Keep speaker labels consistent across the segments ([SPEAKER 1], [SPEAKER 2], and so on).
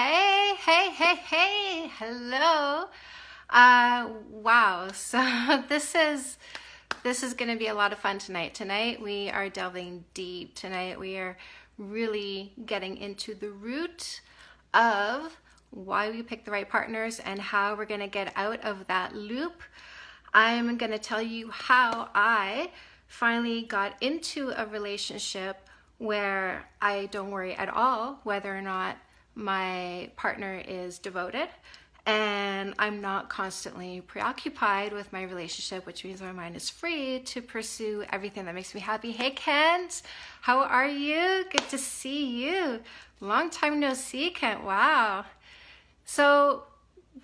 [SPEAKER 1] Hey, hey, hey, hey, hello. Wow. So this is going to be a lot of fun tonight. Tonight we are delving deep. Tonight we are really getting into the root of why we pick the right partners and how we're going to get out of that loop. I'm going to tell you how I finally got into a relationship where I don't worry at all whether or not my partner is devoted, and I'm not constantly preoccupied with my relationship, which means my mind is free to pursue everything that makes me happy. Hey Kent, how are you? Good to see you. Long time no see, Kent. Wow. So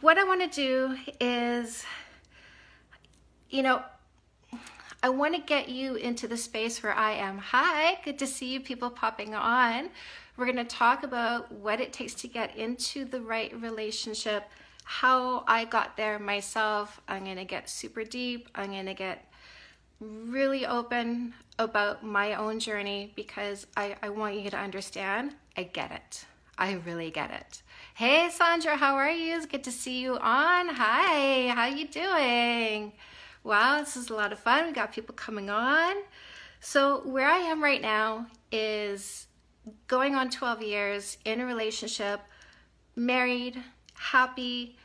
[SPEAKER 1] what I want to do is, I want to get you into the space where I am. Hi, good to see you people popping on. We're going to talk about what it takes to get into the right relationship, how I got there myself. I'm going to get super deep. I'm going to get really open about my own journey because I want you to understand I get it. I really get it. Hey Sandra, how are you? It's good to see you on. Hi, how you doing? Wow, this is a lot of fun. We got people coming on. So where I am right now is going on 12 years in a relationship, married, happy,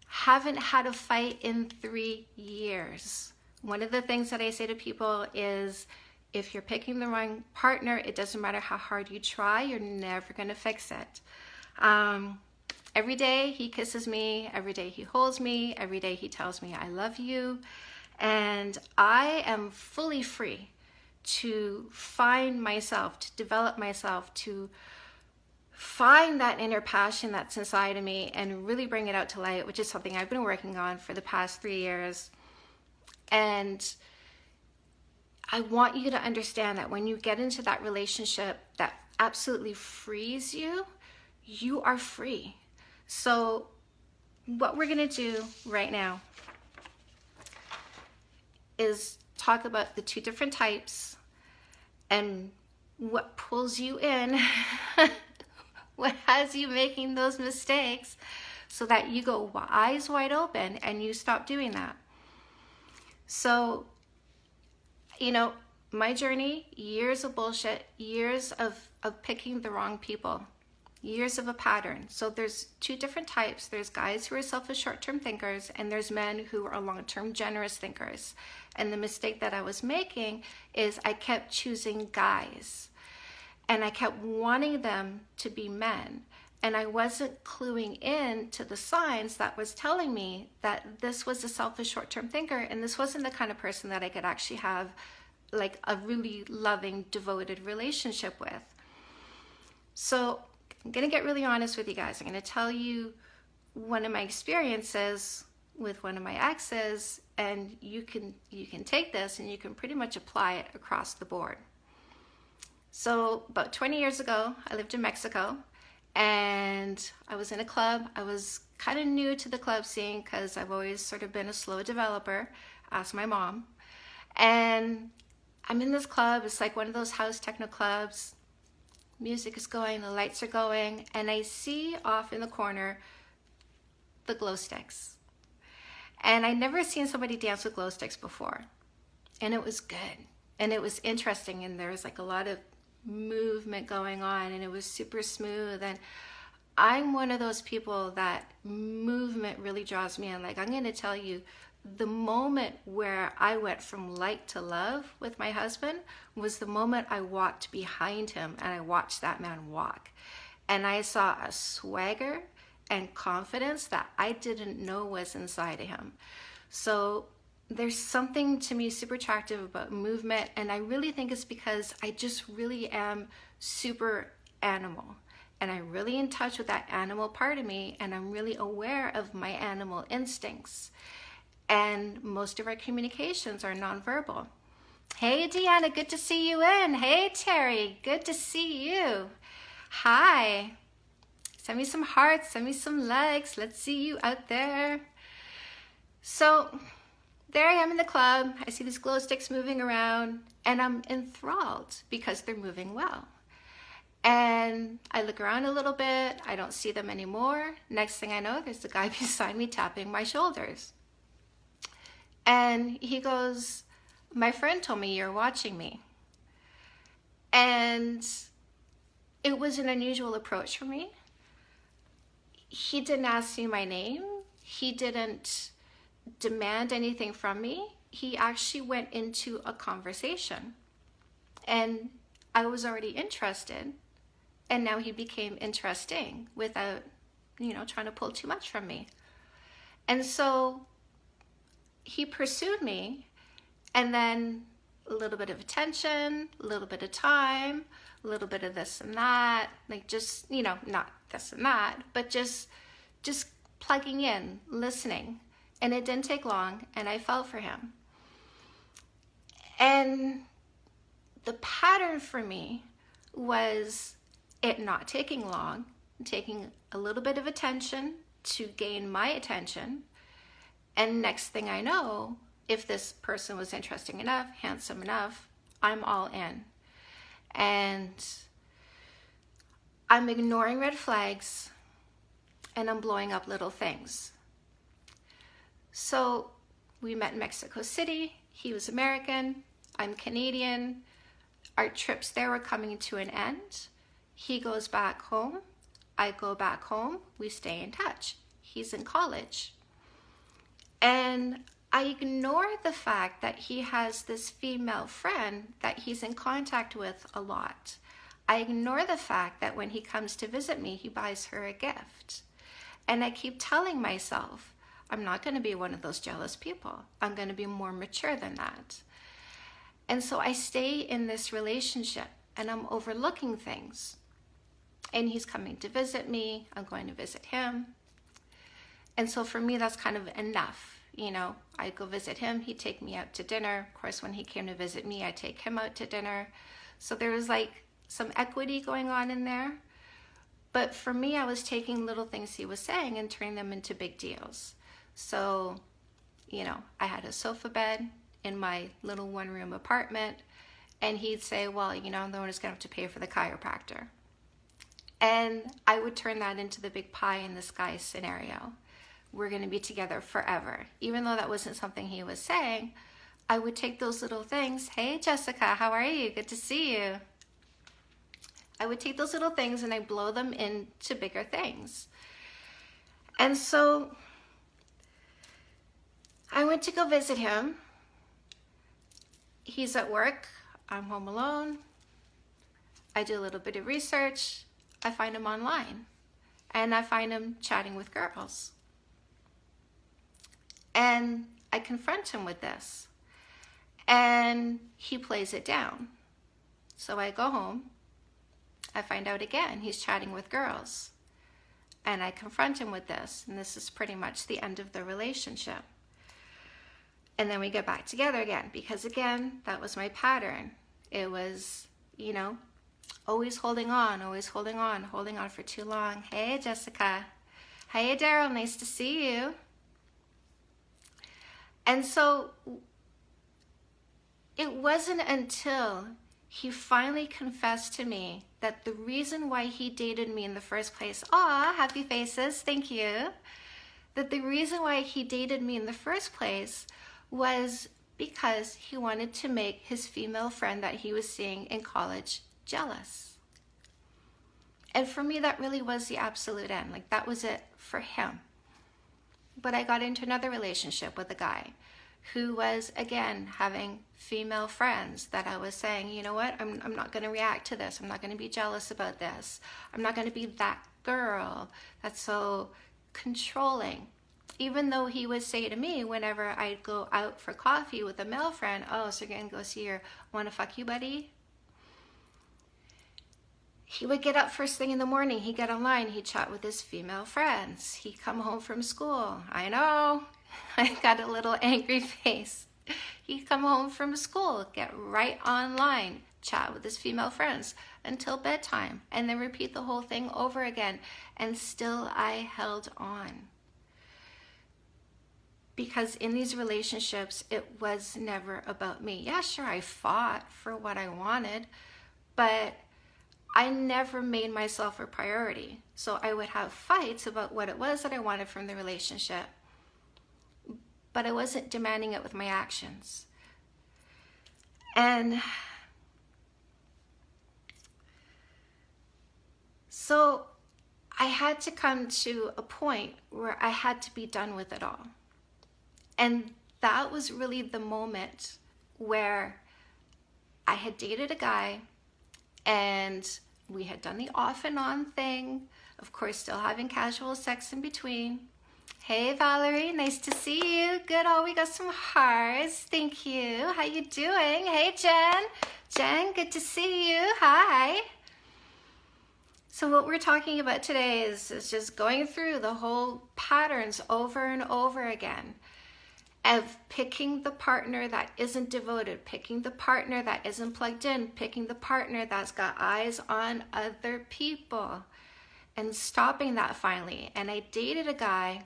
[SPEAKER 1] haven't had a fight in 3 years. One of the things that I say to people is if you're picking the wrong partner, it doesn't matter how hard you try, you're never going to fix it. Every day he kisses me, every day he holds me, every day he tells me I love you. And I am fully free to find myself, to develop myself, to find that inner passion that's inside of me and really bring it out to light, which is something I've been working on for the past 3 years. And I want you to understand that when you get into that relationship that absolutely frees you, you are free. So what we're going to do right now is talk about the two different types and what pulls you in, what has you making those mistakes, so that you go eyes wide open and you stop doing that. So, my journey, years of bullshit, years of picking the wrong people, years of a pattern. So there's two different types. There's guys who are selfish short-term thinkers, and there's men who are long-term generous thinkers. And the mistake that I was making is I kept choosing guys, and I kept wanting them to be men. And I wasn't cluing in to the signs that was telling me that this was a selfish short-term thinker, and this wasn't the kind of person that I could actually have like a really loving, devoted relationship with. So I'm going to get really honest with you guys. I'm going to tell you one of my experiences with one of my exes, and you can take this and you can pretty much apply it across the board. So about 20 years ago, I lived in Mexico, and I was in a club. I was kind of new to the club scene because I've always sort of been a slow developer, ask my mom. And I'm in this club. It's like one of those house techno clubs. Music is going, the lights are going, and I see off in the corner the glow sticks. And I'd never seen somebody dance with glow sticks before. And it was good. And it was interesting, and there was like a lot of movement going on, and it was super smooth. And I'm one of those people that movement really draws me in. Like, I'm going to tell you, the moment where I went from light to love with my husband was the moment I walked behind him and I watched that man walk. And I saw a swagger and confidence that I didn't know was inside of him. So there's something to me super attractive about movement, and I really think it's because I just really am super animal. And I'm really in touch with that animal part of me, and I'm really aware of my animal instincts. And most of our communications are nonverbal. Hey, Deanna, good to see you in. Hey, Terry, good to see you. Hi. Send me some hearts, send me some likes. Let's see you out there. So there I am in the club. I see these glow sticks moving around, and I'm enthralled because they're moving well. And I look around a little bit. I don't see them anymore. Next thing I know, there's the guy beside me tapping my shoulders. And he goes, "My friend told me you're watching me." And it was an unusual approach for me. He didn't ask me my name. He didn't demand anything from me. He actually went into a conversation. And I was already interested. And now he became interesting without, trying to pull too much from me. And so he pursued me, and then a little bit of attention, a little bit of time, a little bit of this and that, like just, not this and that, but just plugging in, listening. And it didn't take long, and I fell for him. And the pattern for me was it not taking long, taking a little bit of attention to gain my attention. And next thing I know, if this person was interesting enough, handsome enough, I'm all in. And I'm ignoring red flags, and I'm blowing up little things. So we met in Mexico City. He was American. I'm Canadian. Our trips there were coming to an end. He goes back home. I go back home. We stay in touch. He's in college. And I ignore the fact that he has this female friend that he's in contact with a lot. I ignore the fact that when he comes to visit me, he buys her a gift. And I keep telling myself, I'm not going to be one of those jealous people. I'm going to be more mature than that. And so I stay in this relationship, and I'm overlooking things. And he's coming to visit me. I'm going to visit him. And so for me, that's kind of enough. I go visit him. He'd take me out to dinner. Of course, when he came to visit me, I take him out to dinner. So there was like some equity going on in there. But for me, I was taking little things he was saying and turning them into big deals. So, I had a sofa bed in my little one-room apartment. And he'd say, well, I'm the one who's going to have to pay for the chiropractor. And I would turn that into the big pie in the sky scenario. We're going to be together forever. Even though that wasn't something he was saying, I would take those little things. Hey, Jessica, how are you? Good to see you. I would take those little things and I blow them into bigger things. And so I went to go visit him. He's at work. I'm home alone. I do a little bit of research. I find him online, and I find him chatting with girls. And I confront him with this, and he plays it down. So I go home. I find out again he's chatting with girls, and I confront him with this, and this is pretty much the end of the relationship. And then we get back together again, because again, that was my pattern. It was, always holding on for too long. Hey, Jessica. Hey, Daryl, nice to see you. And so it wasn't until he finally confessed to me that the reason why he dated me in the first place, happy faces, thank you, that the reason why he dated me in the first place was because he wanted to make his female friend that he was seeing in college jealous. And for me, that really was the absolute end. Like, that was it for him. But I got into another relationship with a guy who was, again, having female friends that I was saying, you know what, I'm not going to react to this. I'm not going to be jealous about this. I'm not going to be that girl that's so controlling. Even though he would say to me whenever I'd go out for coffee with a male friend, oh, so you're going to go see your wanna fuck you buddy? He would get up first thing in the morning, he'd get online, he'd chat with his female friends. He'd come home from school. I know, I got a little angry face. He'd come home from school, get right online, chat with his female friends until bedtime, and then repeat the whole thing over again. And still I held on. Because in these relationships, it was never about me. Yeah, sure, I fought for what I wanted, but I never made myself a priority. So I would have fights about what it was that I wanted from the relationship, but I wasn't demanding it with my actions. And so I had to come to a point where I had to be done with it all. And that was really the moment where I had dated a guy and we had done the off and on thing, of course, still having casual sex in between. Hey, Valerie, nice to see you. Good. Oh, we got some hearts. Thank you. How you doing? Hey, Jen. Jen, good to see you. Hi. So what we're talking about today is just going through the whole patterns over and over again of picking the partner that isn't devoted, picking the partner that isn't plugged in, picking the partner that's got eyes on other people, and stopping that finally. And I dated a guy,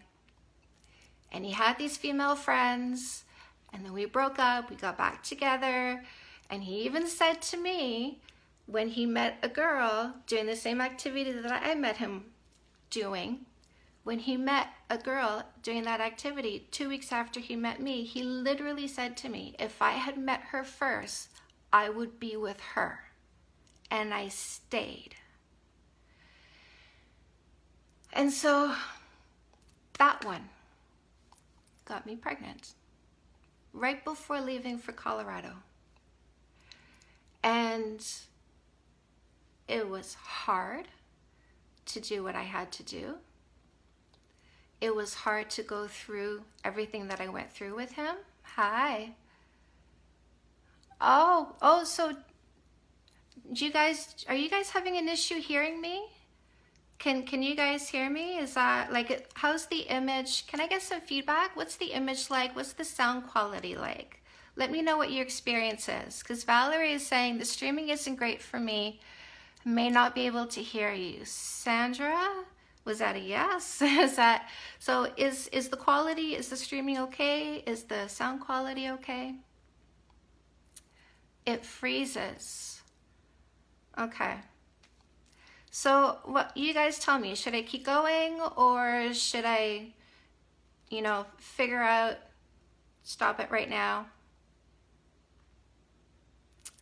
[SPEAKER 1] and he had these female friends, and then we broke up, we got back together, and he even said to me, when he met a girl doing the same activity that I met him doing, when he met a girl doing that activity 2 weeks after he met me, he literally said to me, if I had met her first, I would be with her. And I stayed. And so that one got me pregnant right before leaving for Colorado. And it was hard to do what I had to do. It was hard to go through everything that I went through with him. Hi. Oh, so are you guys having an issue hearing me? Can you guys hear me? Is that like, how's the image? Can I get some feedback? What's the image like? What's the sound quality like? Let me know what your experience is, because Valerie is saying the streaming isn't great for me. May not be able to hear you. Sandra, was that a yes? Is the quality, is the streaming okay? Is the sound quality okay? It freezes. Okay. So what you guys tell me, should I keep going or should I, figure out, stop it right now?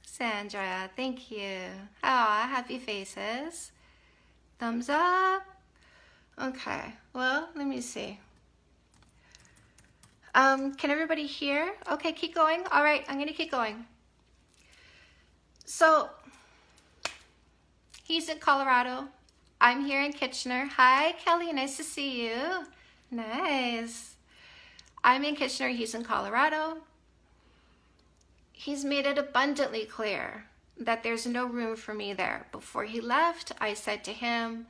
[SPEAKER 1] Sandra, thank you. Ah, happy faces. Thumbs up. Okay, well, let me see. Can everybody hear? Okay, keep going. All right, I'm gonna keep going. So, he's in Colorado. I'm here in Kitchener. Hi, Kelly, nice to see you. Nice. I'm in Kitchener, he's in Colorado. He's made it abundantly clear that there's no room for me there. Before he left, I said to him,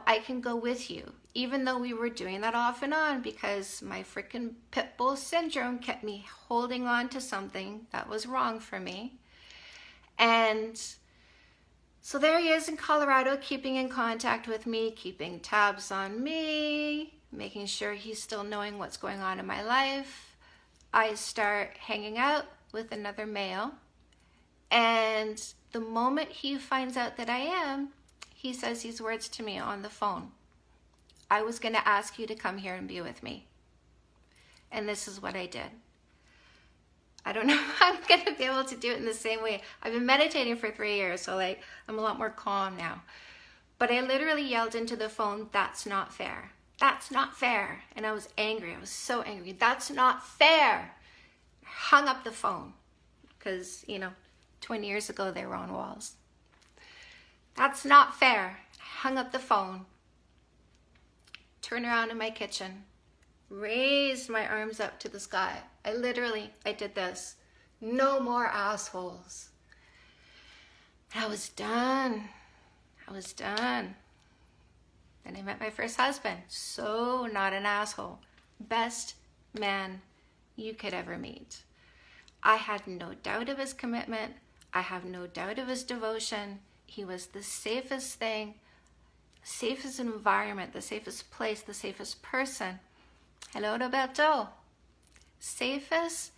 [SPEAKER 1] I can go with you, even though we were doing that off and on because my freaking pit bull syndrome kept me holding on to something that was wrong for me. And so there he is in Colorado, keeping in contact with me, keeping tabs on me, making sure he's still knowing what's going on in my life. I start hanging out with another male, and the moment he finds out that I am, he says these words to me on the phone. I was going to ask you to come here and be with me. And this is what I did. I don't know if I'm going to be able to do it in the same way. I've been meditating for 3 years, so I'm a lot more calm now. But I literally yelled into the phone, "That's not fair. That's not fair." And I was angry. I was so angry. That's not fair. Hung up the phone because, 20 years ago they were on walls. That's not fair. Hung up the phone. Turned around in my kitchen. Raised my arms up to the sky. I did this. No more assholes. I was done. Then I met my first husband. So not an asshole. Best man you could ever meet. I had no doubt of his commitment. I have no doubt of his devotion. He was the safest thing, safest environment, the safest place, the safest person. Hello, Roberto. Safest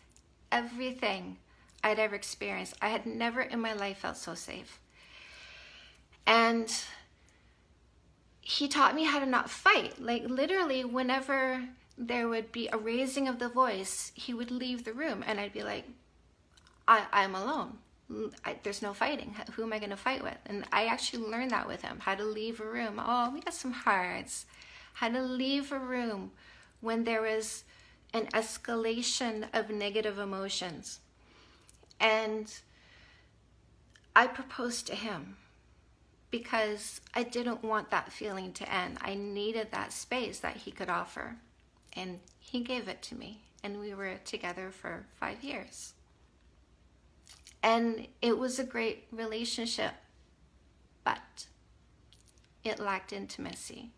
[SPEAKER 1] everything I'd ever experienced. I had never in my life felt so safe. And he taught me how to not fight. Like literally, whenever there would be a raising of the voice, he would leave the room, and I'd be like, I'm alone. There's no fighting. Who am I going to fight with? And I actually learned that with him, how to leave a room. Oh, we got some hearts. How to leave a room when there was an escalation of negative emotions. And I proposed to him because I didn't want that feeling to end. I needed that space that he could offer. And he gave it to me. And we were together for 5 years. And it was a great relationship, but it lacked intimacy.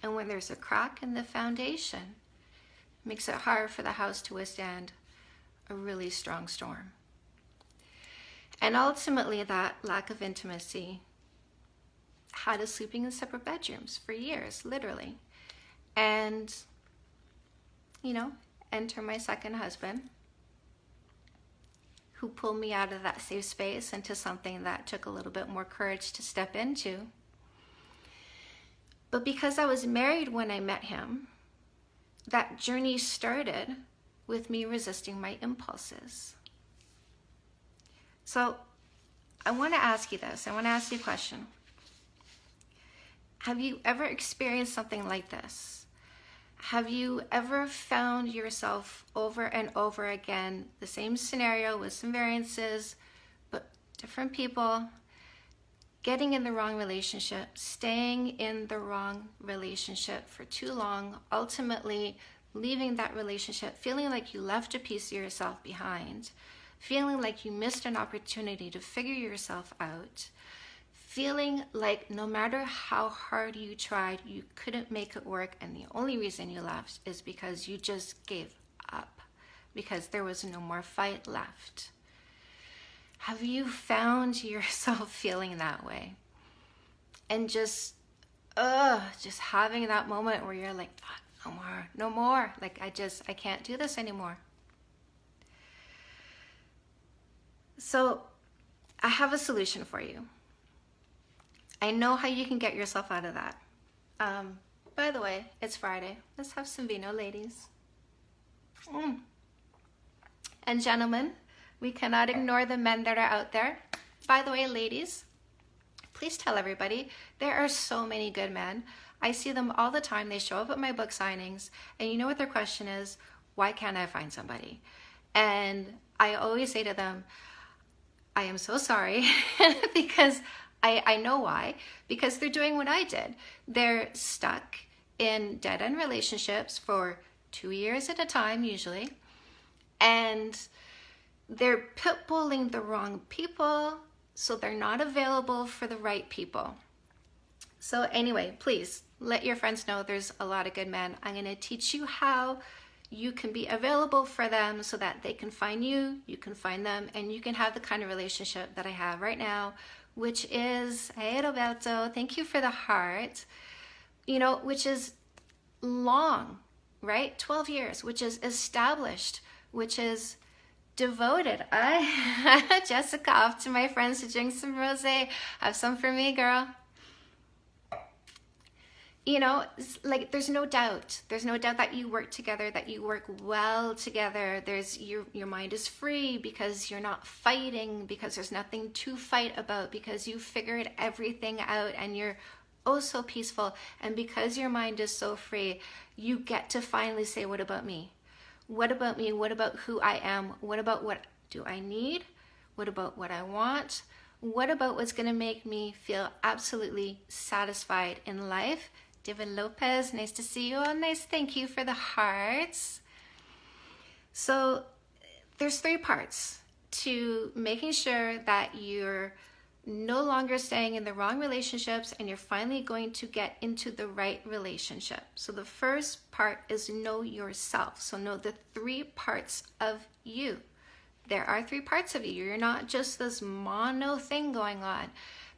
[SPEAKER 1] And when there's a crack in the foundation, it makes it hard for the house to withstand a really strong storm. And ultimately, that lack of intimacy had us sleeping in separate bedrooms for years, literally. And, enter my second husband, who pulled me out of that safe space into something that took a little bit more courage to step into. But because I was married when I met him, that journey started with me resisting my impulses. So I want to ask you this. I want to ask you a question. Have you ever experienced something like this? Have you ever found yourself over and over again, the same scenario with some variances, but different people, getting in the wrong relationship, staying in the wrong relationship for too long, ultimately leaving that relationship, feeling like you left a piece of yourself behind, feeling like you missed an opportunity to figure yourself out, feeling like no matter how hard you tried, you couldn't make it work, and the only reason you left is because you just gave up, because there was no more fight left. Have you found yourself feeling that way? And just having that moment where you're like, no more. Like, I can't do this anymore. So I have a solution for you. I know how you can get yourself out of that. By the way, it's Friday. Let's have some vino, ladies. And gentlemen, we cannot ignore the men that are out there. By the way, ladies, please tell everybody, there are so many good men. I see them all the time. They show up at my book signings, and you know what their question is? Why can't I find somebody? And I always say to them, I am so sorry, because I know why, because they're doing what I did. They're stuck in dead-end relationships for 2 years at a time, usually, and they're pitbulling the wrong people, so they're not available for the right people. So anyway, please let your friends know there's a lot of good men. I'm going to teach you how you can be available for them so that they can find you, you can find them, and you can have the kind of relationship that I have right now, which is, hey Roberto, thank you for the heart, which is long, right? 12 years, which is established, which is devoted. Jessica, off to my friends to drink some rosé. Have some for me, girl. Like there's no doubt that you work together, that you work well together. There's your mind is free because you're not fighting, because there's nothing to fight about, because you figured everything out and you're oh so peaceful. And because your mind is so free, you get to finally say, what about me? What about me? What about who I am? What about what do I need? What about what I want? What about what's going to make me feel absolutely satisfied in life? David Lopez, nice to see you. Oh, nice. Thank you for the hearts. So there's 3 parts to making sure that you're no longer staying in the wrong relationships and you're finally going to get into the right relationship. So the first part is know yourself. So know the 3 parts of you. There are 3 parts of you. You're not just this mono thing going on.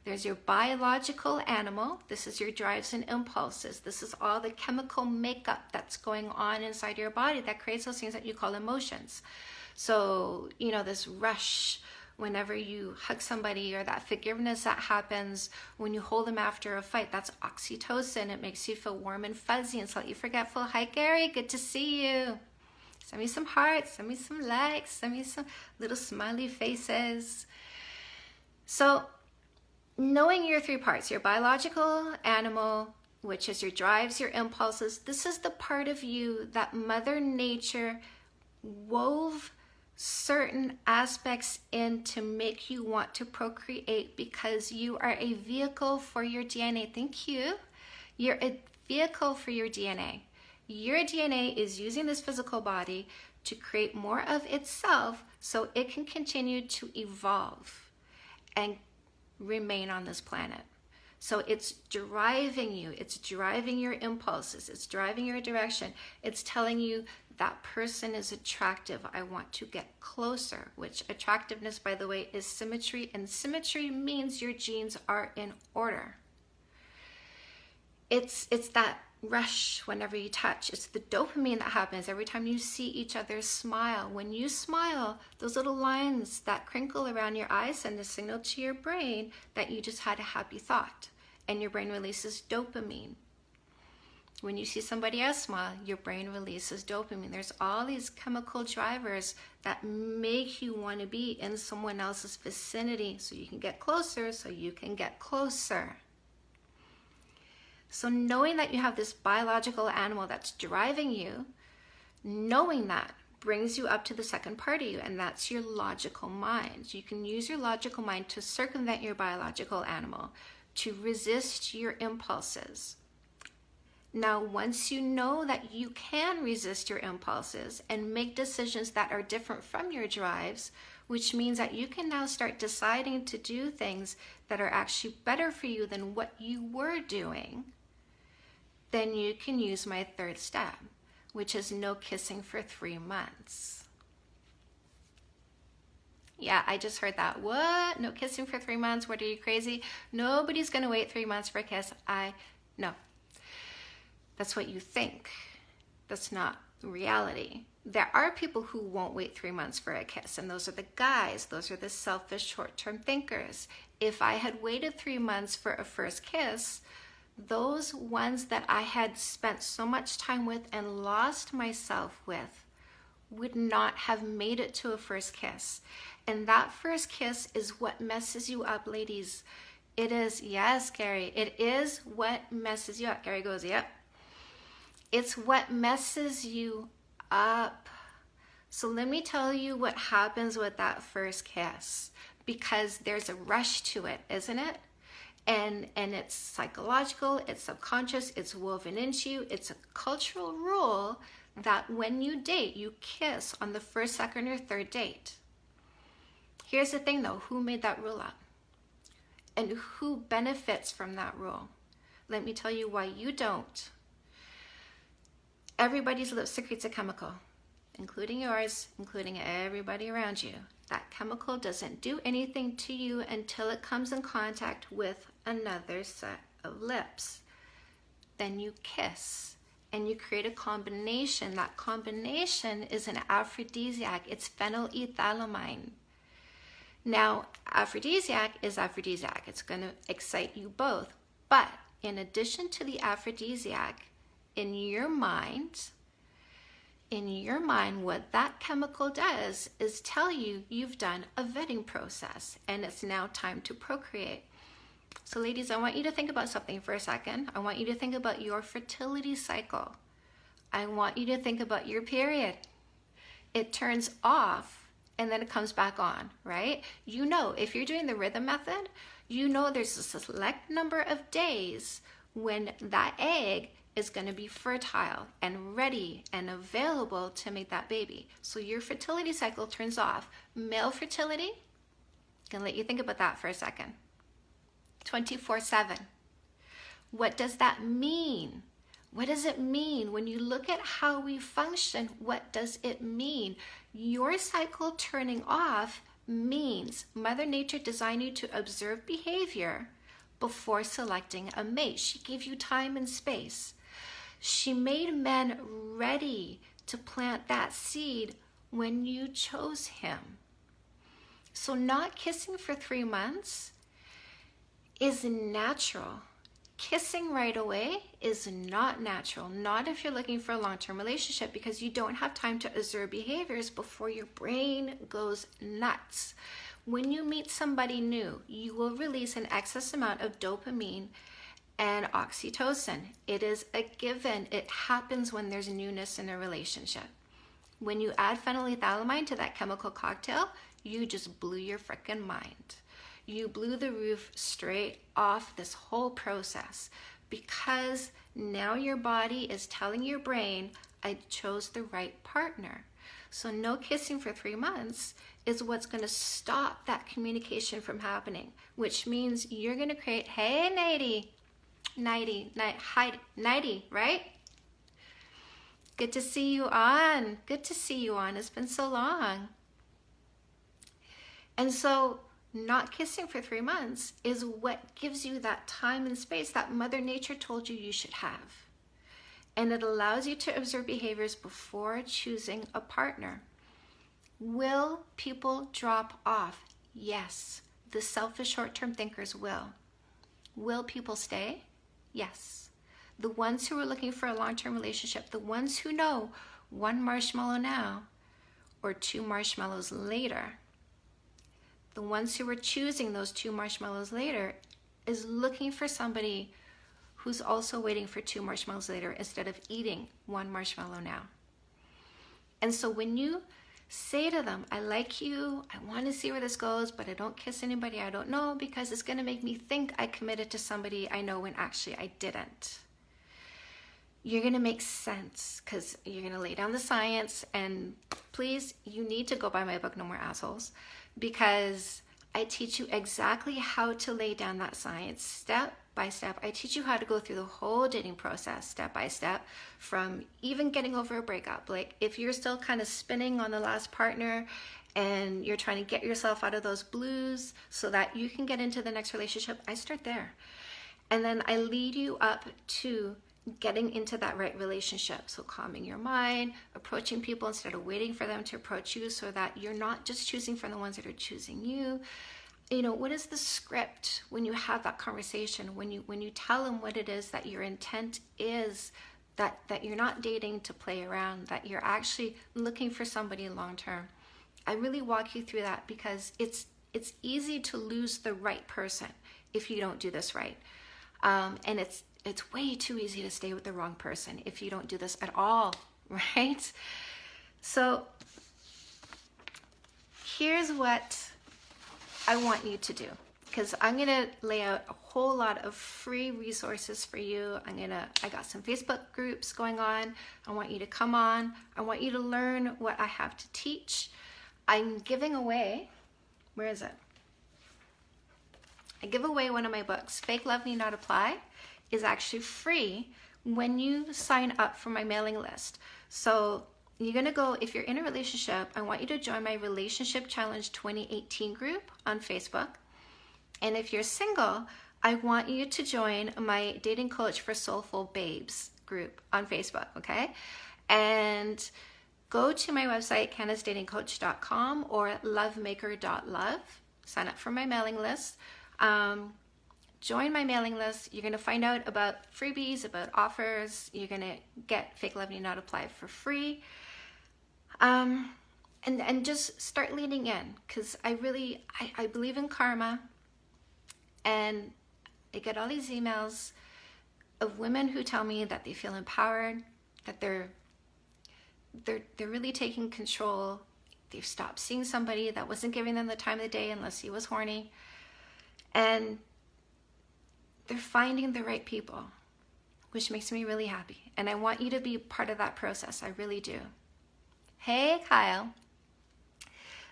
[SPEAKER 1] There's your biological animal. This is your drives and impulses. This is all the chemical makeup that's going on inside your body that creates those things that you call emotions. So, this rush whenever you hug somebody, or that forgiveness that happens when you hold them after a fight. That's oxytocin. It makes you feel warm and fuzzy and slightly forgetful. Hi, Gary. Good to see you. Send me some hearts. Send me some likes. Send me some little smiley faces. So knowing your three parts, your biological animal, which is your drives, your impulses, this is the part of you that Mother Nature wove certain aspects in to make you want to procreate, because you are a vehicle for your DNA. Thank you. You're a vehicle for your DNA. Your DNA is using this physical body to create more of itself so it can continue to evolve and remain on this planet. So it's driving you, it's driving your impulses, it's driving your direction. It's telling you that person is attractive, I want to get closer, which attractiveness, by the way, is symmetry, and symmetry means your genes are in order. It's that rush whenever you touch. It's the dopamine that happens every time you see each other smile. When you smile, those little lines that crinkle around your eyes send a signal to your brain that you just had a happy thought, and your brain releases dopamine. When you see somebody else smile, your brain releases dopamine. There's all these chemical drivers that make you want to be in someone else's vicinity so you can get closer, so you can get closer. So knowing that you have this biological animal that's driving you, knowing that brings you up to the second part of you, and that's your logical mind. You can use your logical mind to circumvent your biological animal, to resist your impulses. Now, once you know that you can resist your impulses and make decisions that are different from your drives, which means that you can now start deciding to do things that are actually better for you than what you were doing, then you can use my third step, which is no kissing for 3 months. Yeah, I just heard that. What? No kissing for 3 months? What, are you crazy? Nobody's gonna wait 3 months for a kiss. No. That's what you think. That's not reality. There are people who won't wait 3 months for a kiss, and those are the guys. Those are the selfish short-term thinkers. If I had waited 3 months for a first kiss, those ones that I had spent so much time with and lost myself with would not have made it to a first kiss. And that first kiss is what messes you up, ladies. It is, yes, Gary, it is what messes you up. Gary goes, yep. It's what messes you up. So let me tell you what happens with that first kiss, because there's a rush to it, isn't it? And it's psychological, it's subconscious, it's woven into you. It's a cultural rule that when you date, you kiss on the first, second, or third date. Here's the thing though, who made that rule up? And who benefits from that rule? Let me tell you why you don't. Everybody's lip secretes a chemical, including yours, including everybody around you. That chemical doesn't do anything to you until it comes in contact with another set of lips. Then you kiss and you create a combination. That combination is an aphrodisiac. It's phenylethylamine. Now, aphrodisiac is aphrodisiac. It's going to excite you both. But in addition to the aphrodisiac, in your mind, what that chemical does is tell you you've done a vetting process and it's now time to procreate. So ladies, I want you to think about something for a second. I want you to think about your fertility cycle. I want you to think about your period. It turns off and then it comes back on, right? You know, if you're doing the rhythm method, you know there's a select number of days when that egg is going to be fertile and ready and available to make that baby. So your fertility cycle turns off. Male fertility, I'm going to let you think about that for a second. 24/7. What does that mean? What does it mean? When you look at how we function, what does it mean? Your cycle turning off means Mother Nature designed you to observe behavior before selecting a mate. She gave you time and space. She made men ready to plant that seed when you chose him. So not kissing for 3 months is natural. Kissing right away is not natural, not if you're looking for a long-term relationship, because you don't have time to observe behaviors before your brain goes nuts. When you meet somebody new, you will release an excess amount of dopamine and oxytocin. It is a given. It happens when there's newness in a relationship. When you add phenylethylamine to that chemical cocktail, you just blew your frickin' mind. You blew the roof straight off this whole process, because now your body is telling your brain, I chose the right partner. So no kissing for 3 months is what's going to stop that communication from happening, which means you're going to create, hey, Heidi, right? Good to see you on. Good to see you on. It's been so long. And so not kissing for 3 months is what gives you that time and space that Mother Nature told you you should have. And it allows you to observe behaviors before choosing a partner. Will people drop off? Yes. The selfish short-term thinkers will. Will people stay? Yes. The ones who are looking for a long-term relationship, the ones who know 1 marshmallow now or 2 marshmallows later, the ones who are choosing those 2 marshmallows later is looking for somebody who's also waiting for 2 marshmallows later instead of eating 1 marshmallow now. And so when you say to them, I like you, I want to see where this goes, but I don't kiss anybody I don't know because it's going to make me think I committed to somebody I know when actually I didn't. You're going to make sense, because you're going to lay down the science. And please, you need to go buy my book, No More Assholes, because I teach you exactly how to lay down that science step by step. I teach you how to go through the whole dating process step by step, from even getting over a breakup. Like if you're still kind of spinning on the last partner and you're trying to get yourself out of those blues so that you can get into the next relationship, I start there. And then I lead you up to getting into that right relationship. So calming your mind, approaching people instead of waiting for them to approach you, so that you're not just choosing from the ones that are choosing you. You know, what is the script when you have that conversation, when you tell them what it is that your intent is, that you're not dating to play around, that you're actually looking for somebody long term. I really walk you through that, because it's easy to lose the right person if you don't do this right. And it's way too easy to stay with the wrong person if you don't do this at all, right? So here's what I want you to do, because I'm going to lay out a whole lot of free resources for you. I got some Facebook groups going on. I want you to come on. I want you to learn what I have to teach. I'm giving away, where is it? I give away one of my books, Fake Love Need Not Apply, is actually free when you sign up for my mailing list. So you're gonna go, if you're in a relationship, I want you to join my Relationship Challenge 2018 group on Facebook. And if you're single, I want you to join my Dating Coach for Soulful Babes group on Facebook, okay? And go to my website, candacedatingcoach.com or lovemaker.love. Sign up for my mailing list. Join my mailing list. You're going to find out about freebies, about offers. You're going to get Fake Love Need Not Apply for free. And just start leaning in, because I believe in karma. And I get all these emails of women who tell me that they feel empowered, that they're really taking control. They've stopped seeing somebody that wasn't giving them the time of the day unless he was horny. And they're finding the right people, which makes me really happy. And I want you to be part of that process. I really do. Hey, Kyle.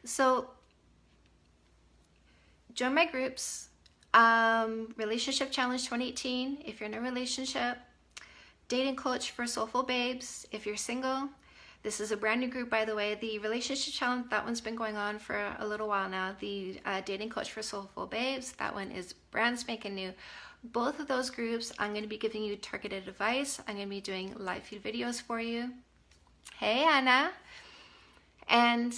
[SPEAKER 1] So join my groups. Relationship Challenge 2018, if you're in a relationship. Dating Coach for Soulful Babes, if you're single. This is a brand new group, by the way. The Relationship Challenge, that one's been going on for a little while now. The Dating Coach for Soulful Babes, that one is brand spanking new. Both of those groups, I'm going to be giving you targeted advice. I'm going to be doing live feed videos for you. Hey, Anna. And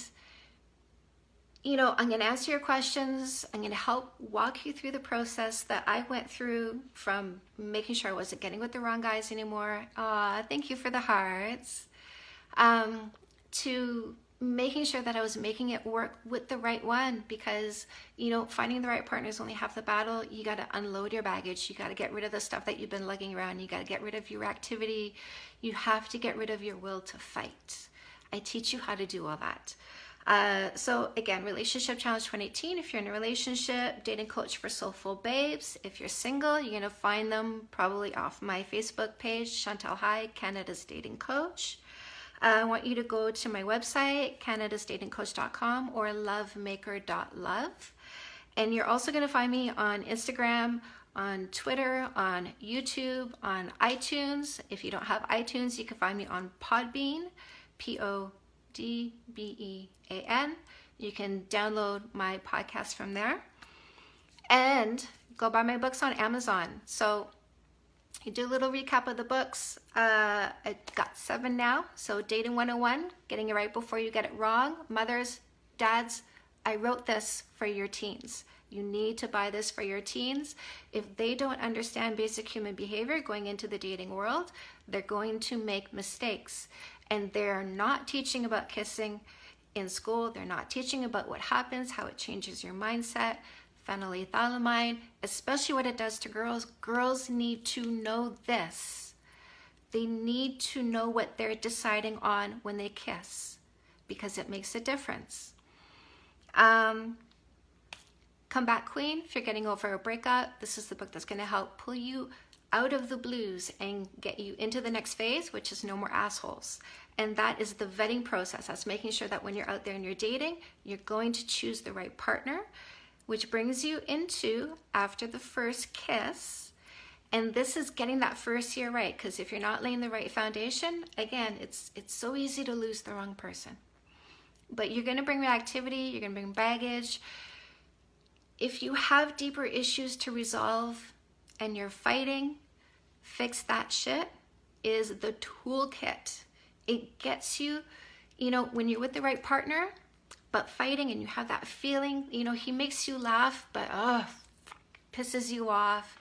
[SPEAKER 1] I'm going to answer your questions. I'm going to help walk you through the process that I went through, from making sure I wasn't getting with the wrong guys anymore. Thank you for the hearts. To making sure that I was making it work with the right one, because, finding the right partner is only half the battle. You got to unload your baggage. You got to get rid of the stuff that you've been lugging around. You got to get rid of your activity. You have to get rid of your will to fight. I teach you how to do all that. So again, Relationship Challenge 2018, if you're in a relationship, Dating Coach for Soulful Babes. If you're single, you're going to find them probably off my Facebook page, Chantal Heide, Canada's Dating Coach. I want you to go to my website, canadasdatingcoach.com or lovemaker.love. And you're also going to find me on Instagram, on Twitter, on YouTube, on iTunes. If you don't have iTunes, you can find me on Podbean, Podbean. You can download my podcast from there and go buy my books on Amazon. So you do a little recap of the books. I got 7 now. So Dating 101, getting it right before you get it wrong. Mothers, dads, I wrote this for your teens. You need to buy this for your teens. If they don't understand basic human behavior going into the dating world, they're going to make mistakes. And they're not teaching about kissing in school. They're not teaching about what happens, how it changes your mindset, phenylethylamine, especially what it does to girls. Girls need to know this. They need to know what they're deciding on when they kiss, because it makes a difference. Comeback Queen, if you're getting over a breakup, this is the book that's going to help pull you out of the blues and get you into the next phase, which is no more assholes. And that is the vetting process. That's making sure that when you're out there and you're dating, you're going to choose the right partner, which brings you into after the first kiss. And this is getting that first year right, because if you're not laying the right foundation, again, it's so easy to lose the wrong person. But you're going to bring reactivity, you're going to bring baggage. If you have deeper issues to resolve and you're fighting, Fix That Shit is the toolkit. It gets you, when you're with the right partner, but fighting and you have that feeling, he makes you laugh, but pisses you off.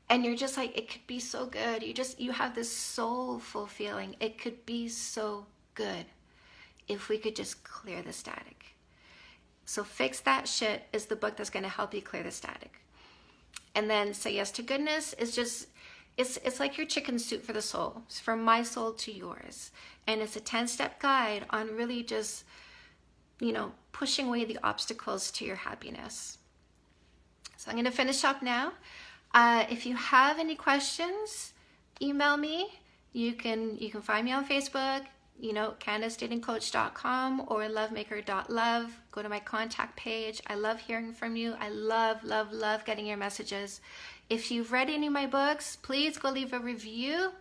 [SPEAKER 1] And you're just like, it could be so good. You have this soulful feeling. It could be so good if we could just clear the static. So Fix That Shit is the book that's going to help you clear the static. And then Say Yes to Goodness is just, it's like your chicken soup for the soul. It's from my soul to yours. And it's a 10-step guide on really just, pushing away the obstacles to your happiness. So I'm going to finish up now. If you have any questions, email me. You can find me on Facebook, CandaceDatingCoach.com or lovemaker.love. Go to my contact page. I love hearing from you. I love, love, love getting your messages. If you've read any of my books, please go leave a review,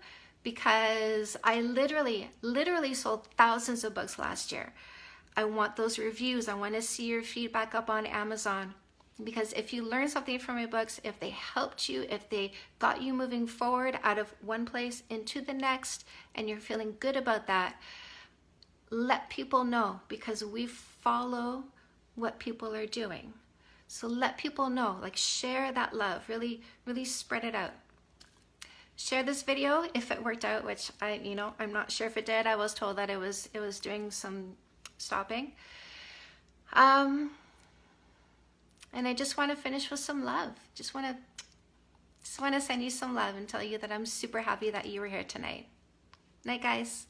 [SPEAKER 1] because I literally sold thousands of books last year. I want those reviews. I want to see your feedback up on Amazon. Because if you learn something from my books, if they helped you, if they got you moving forward out of one place into the next, and you're feeling good about that, let people know, because we follow what people are doing. So let people know, share that love, really, really spread it out. Share this video if it worked out, which I'm not sure if it did. I was told that it was doing some stopping. And I just want to finish with some love. Just want to send you some love and tell you that I'm super happy that you were here tonight. Night, guys.